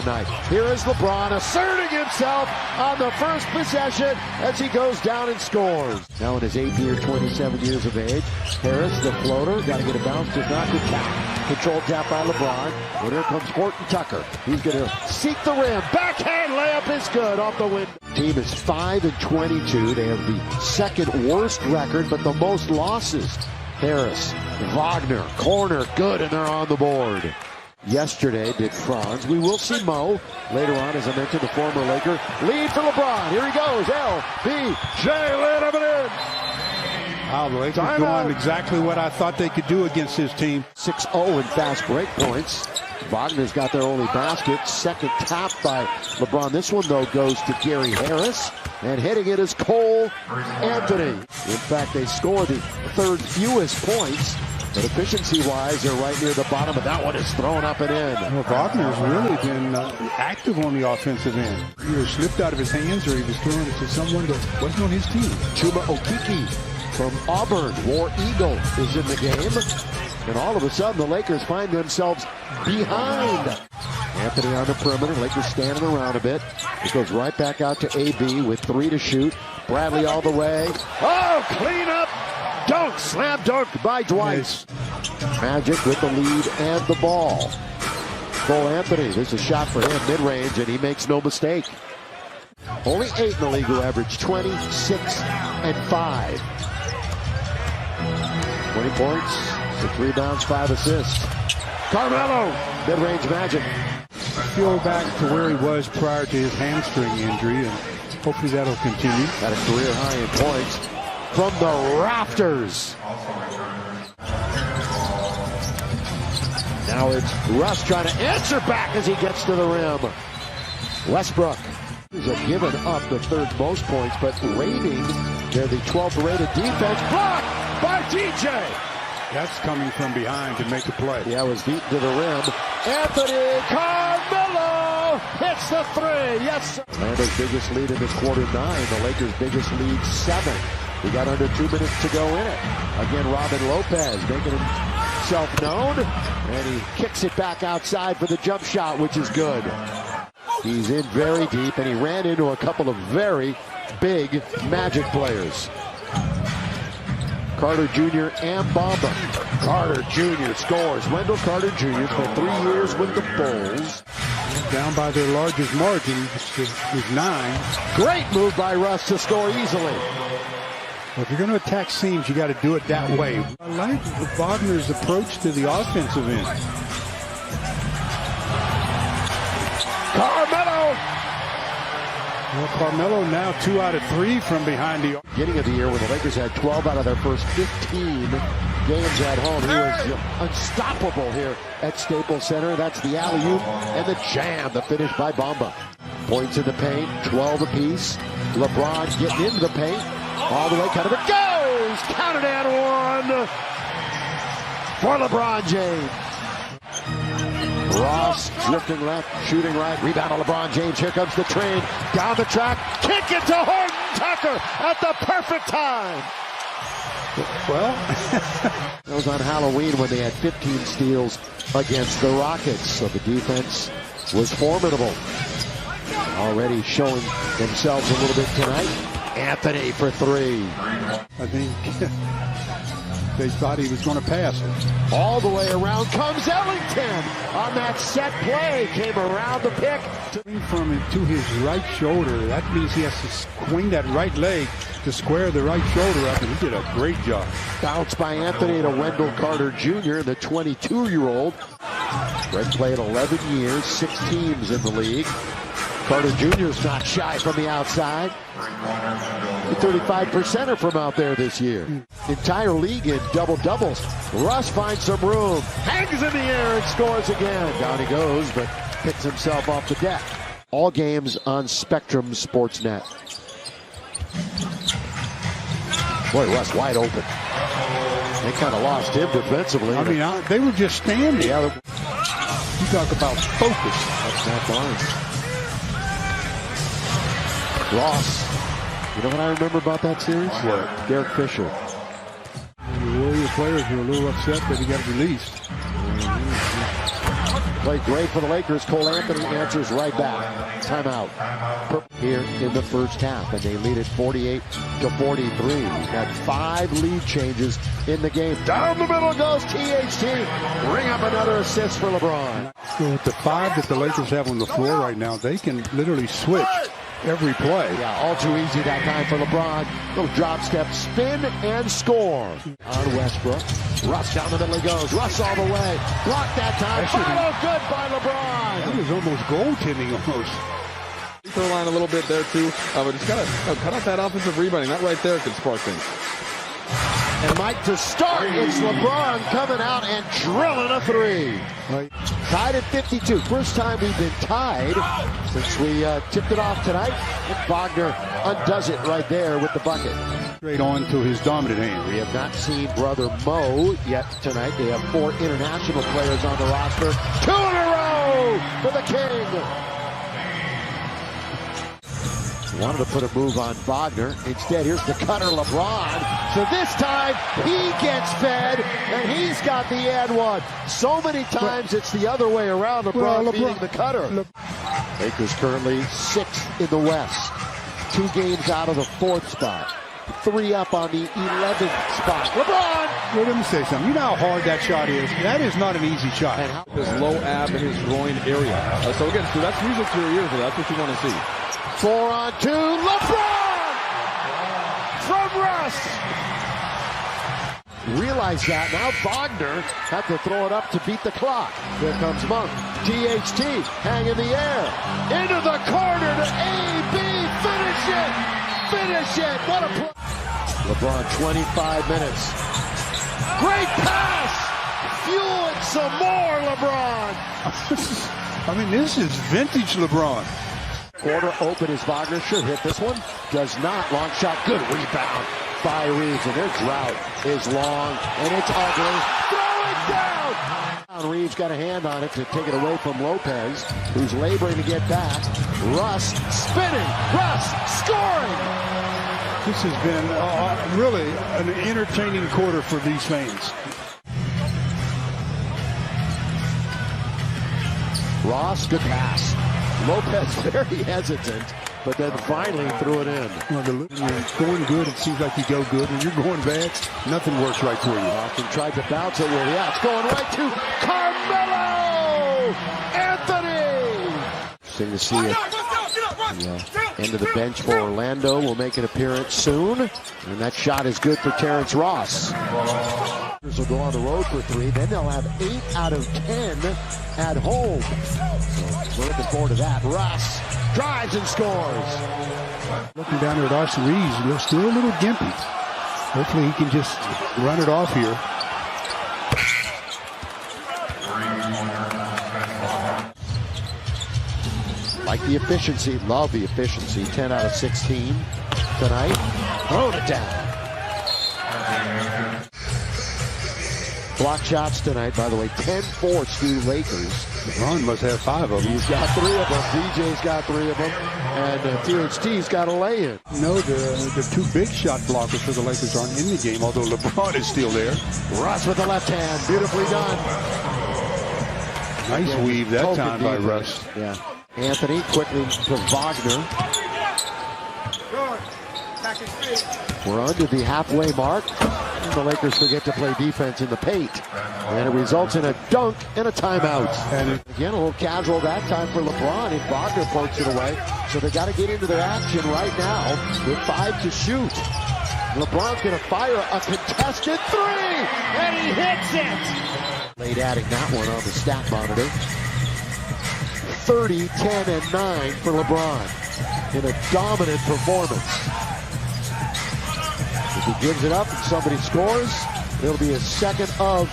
night. Here is LeBron asserting himself on the first possession as he goes down and scores. Now in his 8th year, 27 years of age. Harris, the floater, got to get a bounce, does not get tapped. Controlled tap by LeBron. Well, here comes Horton Tucker. He's going to seek the rim. Backhand layup is good off the window. Team is 5-22. They have the second worst record, but the most losses. Harris, Wagner, corner, good, and they're on the board. Yesterday did Franz. We will see Mo later on, as I mentioned, the former Laker. Lead for LeBron. Here he goes. LBJ lit up and in. Wow, the Lakers doing exactly what I thought they could do against his team. 6-0 in fast break points. Wagner's got their only basket. Second tap by LeBron. This one, though, goes to Gary Harris. And hitting it is Cole Anthony. In fact, they score the third fewest points. But efficiency-wise, they're right near the bottom, but that one is thrown up and in. Well, Wagner's really been active on the offensive end. He either slipped out of his hands or he was throwing it to someone that wasn't on his team. Chuma Okeke from Auburn, War Eagle, is in the game. And all of a sudden, the Lakers find themselves behind. Anthony on the perimeter. Lakers standing around a bit. It goes right back out to AB with 3 to shoot. Bradley all the way. Oh, clean up. Dunk. Slam dunk by Dwight. Nice. Magic with the lead and the ball. Cole Anthony. There's a shot for him mid-range, and he makes no mistake. Only 8 in the league who average 20, 6, and 5. 20 points, 6 rebounds, 5 assists. Carmelo, mid-range Magic. Go back to where he was prior to his hamstring injury, and hopefully that'll continue. At a career high in points from the rafters. Now it's Russ trying to answer back as he gets to the rim. Westbrook has given up the third most points, but rating, they're the 12th rated defense. Blocked by DJ. That's coming from behind to make a play. Yeah, was beaten to the rim. Anthony Carmelo hits the 3. Yes, sir. Orlando's biggest lead in this quarter 9. The Lakers' biggest lead 7. We got under 2 minutes to go in it. Again, Robin Lopez making himself known. And he kicks it back outside for the jump shot, which is good. He's in very deep, and he ran into a couple of very big Magic players. Carter Jr. and Bamba. Carter Jr. scores. Wendell Carter Jr. for 3 years with the Bulls. Down by their largest margin, which is 9. Great move by Russ to score easily. Well, if you're going to attack seams, you got to do it that way. I like Wagner's approach to the offensive end. Carmelo! Well, Carmelo now 2 out of 3 from behind the beginning of the year when the Lakers had 12 out of their first 15 games at home. He was unstoppable here at Staples Center. That's the alley-oop and the jam, the finish by Bamba. Points in the paint, 12 apiece. LeBron getting into the paint. All the way, kind of it goes! Counted and 1 for LeBron James. Ross drifting left, shooting right, rebound on LeBron James. Here comes the train down the track, kick it to Horton Tucker at the perfect time. Well, that was on Halloween when they had 15 steals against the Rockets. So the defense was formidable. Already showing themselves a little bit tonight. Anthony for 3. I think they thought he was going to pass it. All the way around comes Ellington on that set play. Came around the pick. From him to his right shoulder. That means he has to swing that right leg to square the right shoulder up, and he did a great job. Bounce by Anthony to Wendell Carter Jr., the 22-year-old. Red played 11 years, 6 teams in the league. Carter Jr. is not shy from the outside. 35%er from out there this year. Entire league in double-doubles. Russ finds some room. Hangs in the air and scores again. Down he goes, but picks himself off the deck. All games on Spectrum Sportsnet. Boy, Russ wide open. They kind of lost him defensively. I mean, they were just standing. Yeah, you talk about focus. That's Matt Barnes. Ross. You know what I remember about that series? What? Derek Fisher. The Warrior players were a little upset that he got released. Played great for the Lakers. Cole Anthony answers right back. Timeout. Here in the first half, and they lead it 48-43. Got 5 lead changes in the game. Down the middle goes THT. Bring up another assist for LeBron. So with the 5 that the Lakers have on the floor right now, they can literally switch every play. Yeah, all too easy that time for LeBron. Little drop step, spin, and score. On Westbrook. Russ down the middle he goes. Russ all the way. Blocked that time. Follow good by LeBron. That was almost goaltending almost. Throw line a little bit there too, but just gotta cut out that offensive rebounding. That right there could spark things. And Mike to start. It's LeBron coming out and drilling a 3. Tied at 52. First time we've been tied since we tipped it off tonight. And Wagner undoes it right there with the bucket. Straight on to his dominant hand. We have not seen brother Mo yet tonight. They have 4 international players on the roster. 2 in a row for the King. Wanted to put a move on Wagner. Instead, here's the cutter, LeBron. So this time, he gets fed, and he's got the and one. So many times, it's the other way around. LeBron beating the cutter. Lakers currently 6th in the West. 2 games out of the 4th spot. 3 up on the 11th spot. LeBron! Well, let me say something. You know how hard that shot is? That is not an easy shot. His low ab in his groin area. So again, so that's music to your ears, but that's what you want to see. 4 on 2, LeBron! From Russ! Realize that now Wagner had to throw it up to beat the clock. Here comes Monk. THT hang in the air. Into the corner to AB. Finish it! Finish it! What a play! LeBron 25 minutes. Great pass! Fuel it some more, LeBron! I mean, this is vintage LeBron. Quarter open as Wagner should hit this one. Does not. Long shot. Good rebound by Reeves. And their drought is long. And it's ugly. Throw it down! Reeves got a hand on it to take it away from Lopez, who's laboring to get back. Russ spinning. Russ scoring! This has been really an entertaining quarter for these fans. Ross, good pass. Lopez very hesitant, but then finally threw it in. When you're going good, it seems like you go good. When you're going bad, nothing works right for you. Austin tried to bounce it with, it's going right to Carmelo Anthony! Interesting to see it. End of the bench for Orlando will make an appearance soon. And that shot is good for Terrence Ross. Will go on the road for 3. Then they'll have 8 out of 10 at home. So we're looking forward to that. Ross drives and scores. Looking down there at Austin Reeves, they're still a little gimpy. Hopefully he can just run it off here. Like the efficiency, love the efficiency. 10 out of 16 tonight. Thrown it down. Block shots tonight, by the way, 10-4 Stu Lakers. LeBron must have 5 of them. He's got 3 of them. DJ's got 3 of them. And THT's got a lay-in. No, the 2 big shot blockers for the Lakers aren't in the game, although LeBron is still there. Russ with the left hand. Beautifully done. Nice weave that time by Russ. Yeah. Anthony quickly to Wagner. We're under the halfway mark. And the Lakers forget to play defense in the paint. And it results in a dunk and a timeout. And again, a little casual that time for LeBron, and Wagner pokes it away. So they got to get into their action right now with 5 to shoot. LeBron's going to fire a contested 3, and he hits it. Late adding that one on the stat monitor. 30, 10, and 9 for LeBron in a dominant performance. If he gives it up and somebody scores, it'll be his second of